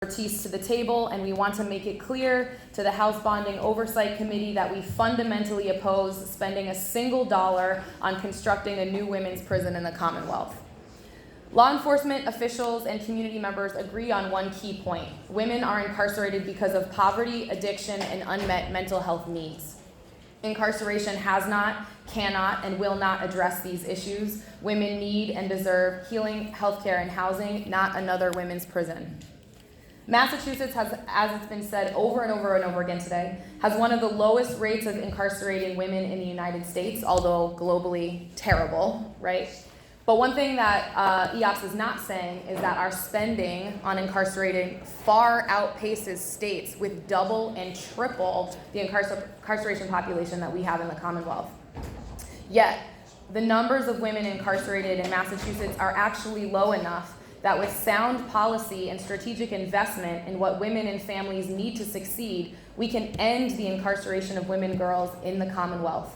expertise to the table, and we want to make it clear to the House Bonding Oversight Committee that we fundamentally oppose spending a single dollar on constructing a new women's prison in the Commonwealth. Law enforcement officials and community members agree on one key point. Women are incarcerated because of poverty, addiction, and unmet mental health needs. Incarceration has not, cannot, and will not address these issues. Women need and deserve healing, healthcare, and housing, not another women's prison. Massachusetts has, as it's been said over and over and over again today, has one of the lowest rates of incarcerating women in the United States, although globally terrible, right? But one thing that EOPPS is not saying is that our spending on incarcerating far outpaces states with double and triple the incarceration population that we have in the Commonwealth. Yet, the numbers of women incarcerated in Massachusetts are actually low enough that with sound policy and strategic investment in what women and families need to succeed, we can end the incarceration of women and girls in the Commonwealth.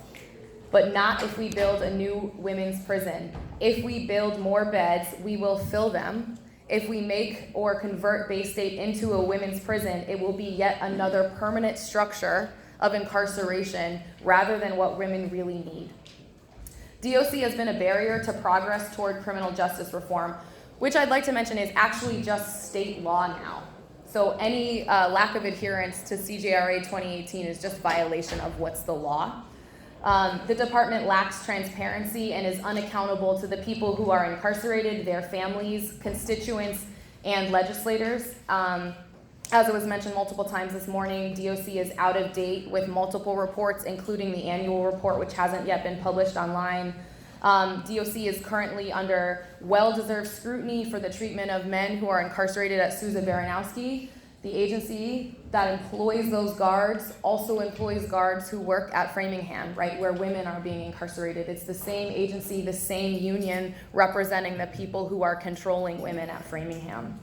But not if we build a new women's prison. If we build more beds, we will fill them. If we make or convert Bay State into a women's prison, it will be yet another permanent structure of incarceration rather than what women really need. DOC has been a barrier to progress toward criminal justice reform, which I'd like to mention is actually just state law now. So any lack of adherence to CJRA 2018 is just violation of what's the law. The department lacks transparency and is unaccountable to the people who are incarcerated, their families, constituents, and legislators. As it was mentioned multiple times this morning, DOC is out of date with multiple reports, including the annual report, which hasn't yet been published online. DOC is currently under well-deserved scrutiny for the treatment of men who are incarcerated at Sousa Baranowski. The agency that employs those guards also employs guards who work at Framingham, right, where women are being incarcerated. It's the same agency, the same union representing the people who are controlling women at Framingham.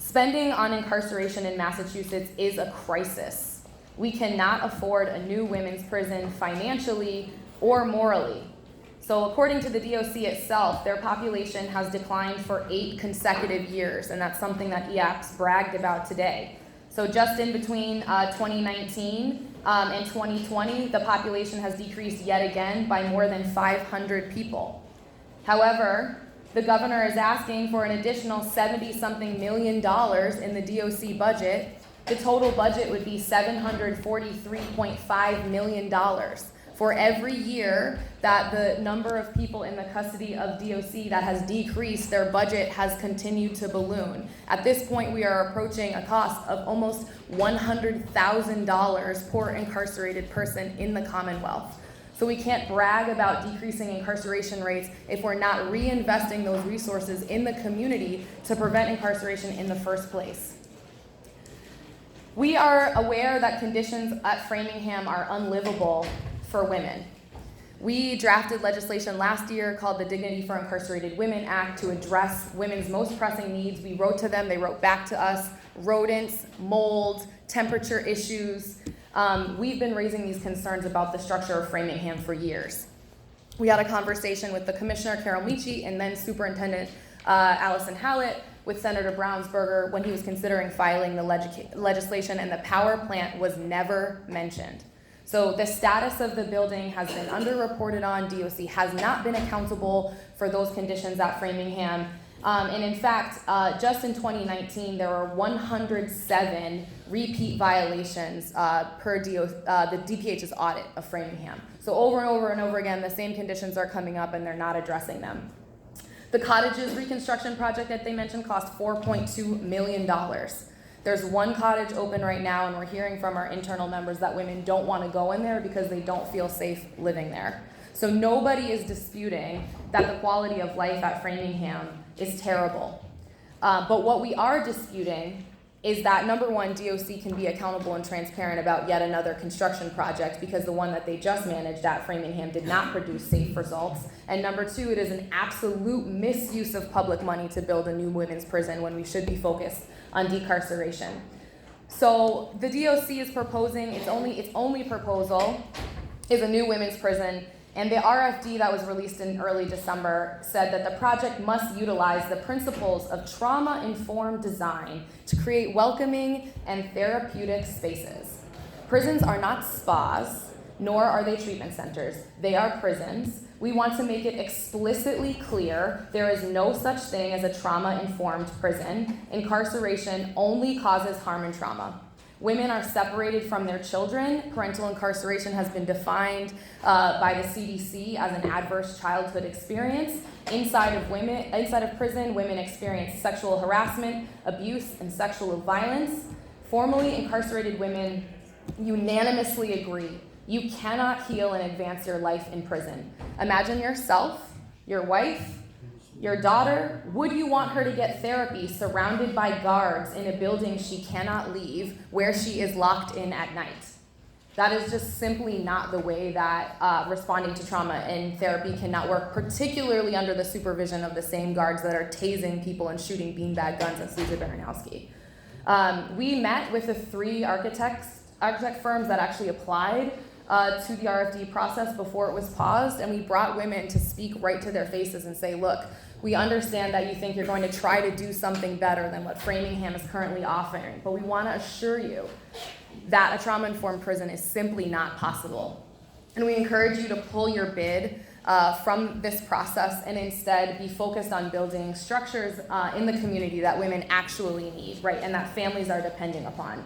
Spending on incarceration in Massachusetts is a crisis. We cannot afford a new women's prison financially or morally. So according to the DOC itself, their population has declined for 8 consecutive years, and that's something that EOPPS bragged about today. So just in between 2019 and 2020, the population has decreased yet again by more than 500 people. However, the governor is asking for an additional $70-something million in the DOC budget. The total budget would be $743.5 million. For every year that the number of people in the custody of DOC that has decreased, their budget has continued to balloon. At this point, we are approaching a cost of almost $100,000 per incarcerated person in the Commonwealth. So we can't brag about decreasing incarceration rates if we're not reinvesting those resources in the community to prevent incarceration in the first place. We are aware that conditions at Framingham are unlivable for women. We drafted legislation last year called the Dignity for Incarcerated Women Act to address women's most pressing needs. We wrote to them, they wrote back to us, rodents, mold, temperature issues. We've been raising these concerns about the structure of Framingham for years. We had a conversation with the Commissioner, Carol Michi, and then Superintendent Allison Hallett with Senator Brownsberger when he was considering filing the legislation, and the power plant was never mentioned. So the status of the building has been underreported on. DOC has not been accountable for those conditions at Framingham. And in fact, just in 2019, there were 107 repeat violations per the DPH's audit of Framingham. So over and over and over again, the same conditions are coming up and they're not addressing them. The cottages reconstruction project that they mentioned cost $4.2 million. There's one cottage open right now, and we're hearing from our internal members that women don't want to go in there because they don't feel safe living there. So nobody is disputing that the quality of life at Framingham is terrible. But what we are disputing is that, number one, DOC can be accountable and transparent about yet another construction project because the one that they just managed at Framingham did not produce safe results. And number two, it is an absolute misuse of public money to build a new women's prison when we should be focused on decarceration. So the DOC is proposing, its only proposal is a new women's prison And the RFD that was released in early December said that the project must utilize the principles of trauma-informed design to create welcoming and therapeutic spaces. Prisons are not spas, nor are they treatment centers. They are prisons. We want to make it explicitly clear there is no such thing as a trauma-informed prison. Incarceration only causes harm and trauma. Women are separated from their children. Parental incarceration has been defined by the CDC as an adverse childhood experience. Inside of prison, women experience sexual harassment, abuse, and sexual violence. Formerly incarcerated women unanimously agree you cannot heal and advance your life in prison. Imagine yourself, your wife, your daughter. Would you want her to get therapy surrounded by guards in a building she cannot leave, where she is locked in at night? That is just simply not the way that responding to trauma and therapy cannot work, particularly under the supervision of the same guards that are tasing people and shooting beanbag guns at Susan Baranowski. We met with the 3 architect firms that actually applied to the RFD process before it was paused, and we brought women to speak right to their faces and say, look, we understand that you think you're going to try to do something better than what Framingham is currently offering, but we want to assure you that a trauma-informed prison is simply not possible. And we encourage you to pull your bid from this process and instead be focused on building structures in the community that women actually need, right, and that families are depending upon.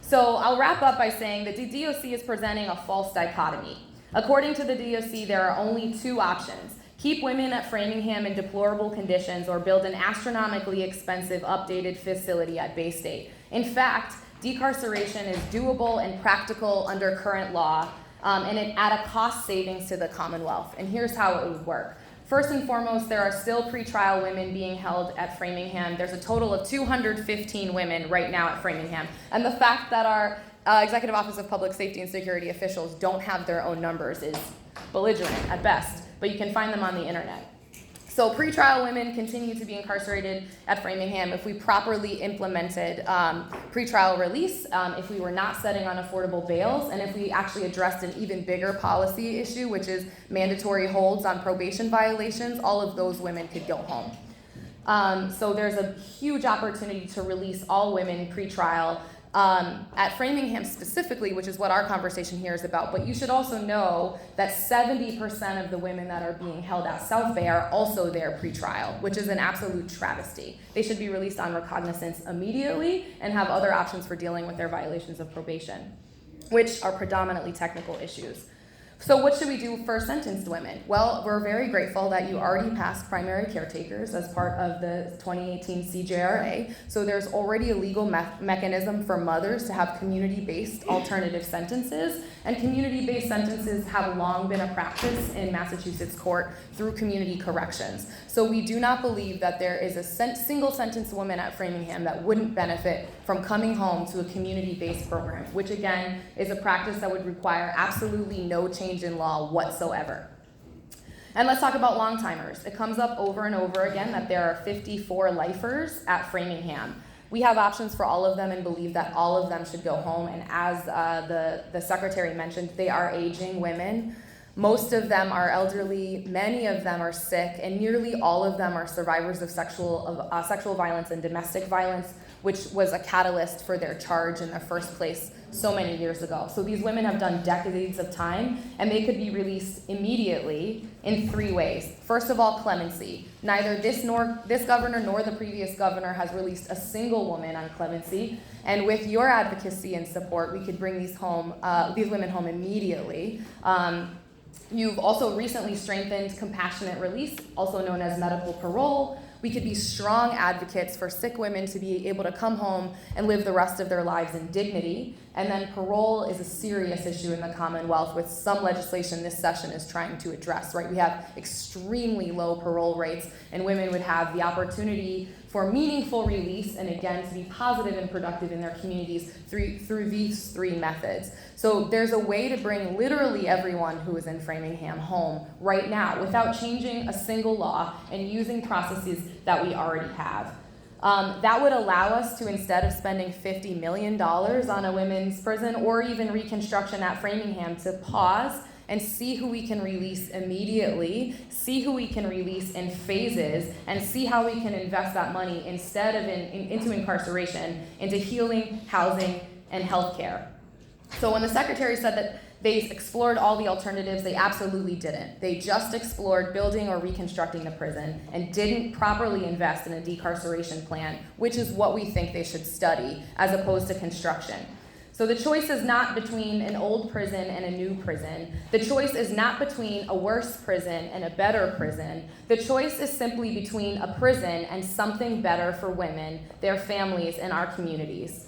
So I'll wrap up by saying that the DOC is presenting a false dichotomy. According to the DOC, there are only 2 options: keep women at Framingham in deplorable conditions or build an astronomically expensive updated facility at Bay State. In fact, decarceration is doable and practical under current law, and it at a cost savings to the Commonwealth. And here's how it would work. First and foremost, there are still pretrial women being held at Framingham. There's a total of 215 women right now at Framingham. And the fact that our Executive Office of Public Safety and Security officials don't have their own numbers is belligerent at best, but you can find them on the internet. So pretrial women continue to be incarcerated at Framingham if we properly implemented pretrial release, if we were not setting on affordable bails, and if we actually addressed an even bigger policy issue, which is mandatory holds on probation violations. All of those women could go home. So there's a huge opportunity to release all women pretrial at Framingham specifically, which is what our conversation here is about. But you should also know that 70% of the women that are being held at South Bay are also there pretrial, which is an absolute travesty. They should be released on recognizance immediately and have other options for dealing with their violations of probation, which are predominantly technical issues. So what should we do for sentenced women? Well, we're very grateful that you already passed primary caretakers as part of the 2018 CJRA. So there's already a legal mechanism for mothers to have community-based alternative sentences, and community-based sentences have long been a practice in Massachusetts court through community corrections. So we do not believe that there is a single sentenced woman at Framingham that wouldn't benefit from coming home to a community-based program, which again is a practice that would require absolutely no change in law whatsoever. And let's talk about long-timers. It comes up over and over again that there are 54 lifers at Framingham. We have options for all of them and believe that all of them should go home. And as the secretary mentioned, they are aging women. Most of them are elderly, many of them are sick, and nearly all of them are survivors of sexual violence and domestic violence, which was a catalyst for their charge in the first place so many years ago. So these women have done decades of time, and they could be released immediately in 3 ways. First of all, clemency. Neither this governor nor the previous governor has released a single woman on clemency, and with your advocacy and support, we could bring these women home immediately. You've also recently strengthened compassionate release, also known as medical parole. We could be strong advocates for sick women to be able to come home and live the rest of their lives in dignity. And then parole is a serious issue in the Commonwealth, with some legislation this session is trying to address, right? We have extremely low parole rates, and women would have the opportunity for meaningful release and again to be positive and productive in their communities through these 3 methods. So there's a way to bring literally everyone who is in Framingham home right now without changing a single law and using processes that we already have. That would allow us to, instead of spending $50 million on a women's prison or even reconstruction at Framingham, to pause and see who we can release immediately, see who we can release in phases, and see how we can invest that money instead of into incarceration, into healing, housing, and healthcare. So when the secretary said that they explored all the alternatives, they absolutely didn't. They just explored building or reconstructing the prison and didn't properly invest in a decarceration plan, which is what we think they should study, as opposed to construction. So the choice is not between an old prison and a new prison. The choice is not between a worse prison and a better prison. The choice is simply between a prison and something better for women, their families, and our communities.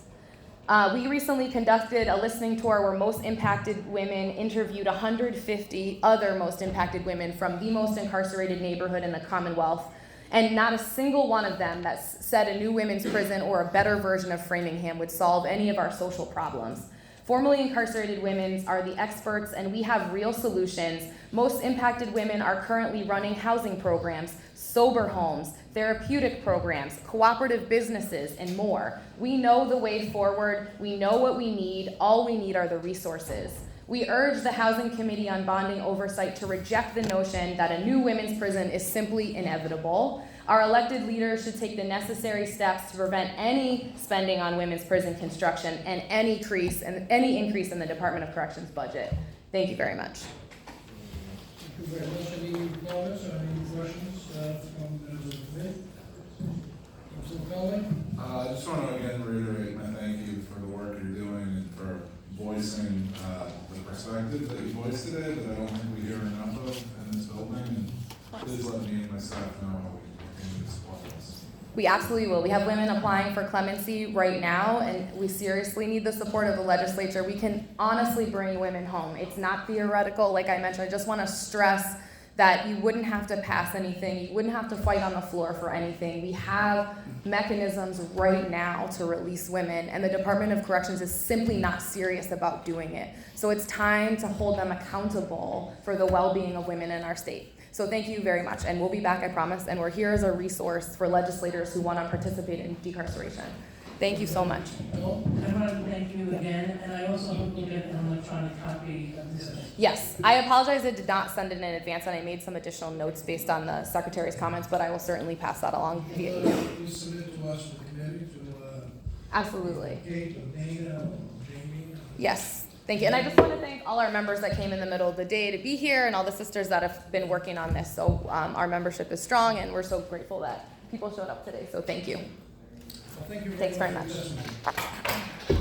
We recently conducted a listening tour where Most Impacted Women interviewed 150 other most impacted women from the most incarcerated neighborhood in the Commonwealth, and not a single one of them that said a new women's prison or a better version of Framingham would solve any of our social problems. Formerly incarcerated women are the experts, and we have real solutions. Most impacted women are currently running housing programs, sober homes, therapeutic programs, cooperative businesses, and more. We know the way forward. We know what we need. All we need are the resources. We urge the Housing Committee on Bonding Oversight to reject the notion that a new women's prison is simply inevitable. Our elected leaders should take the necessary steps to prevent any spending on women's prison construction and any increase in the Department of Corrections budget. Thank you very much. Thank you very much. Any comments or any questions from members of the committee? Councilor Conley? I just want to again reiterate my thank you for the work you're doing and for voicing the perspective that you voiced today that I don't think we hear enough of in this building. And please let me and my staff know how we can continue to support this. We absolutely will. We have women applying for clemency right now, and we seriously need the support of the legislature. We can honestly bring women home. It's not theoretical. Like I mentioned, I just want to stress that you wouldn't have to pass anything. You wouldn't have to fight on the floor for anything. We have mechanisms right now to release women, and the Department of Corrections is simply not serious about doing it. So it's time to hold them accountable for the well-being of women in our state. So thank you very much, and we'll be back, I promise, and we're here as a resource for legislators who want to participate in decarceration. Thank you so much. I want to thank you again, and I also hope you'll get an electronic copy of this. Yes, I apologize I did not send it in advance, and I made some additional notes based on the Secretary's comments, but I will certainly pass that along via email. Please submit to us, the committee, to Absolutely. Kate or Dana or Jamie. Yes, thank you. And I just want to thank all our members that came in the middle of the day to be here and all the sisters that have been working on this. So our membership is strong, and we're so grateful that people showed up today. So thank you. Well, thank you Thanks very much. for listening.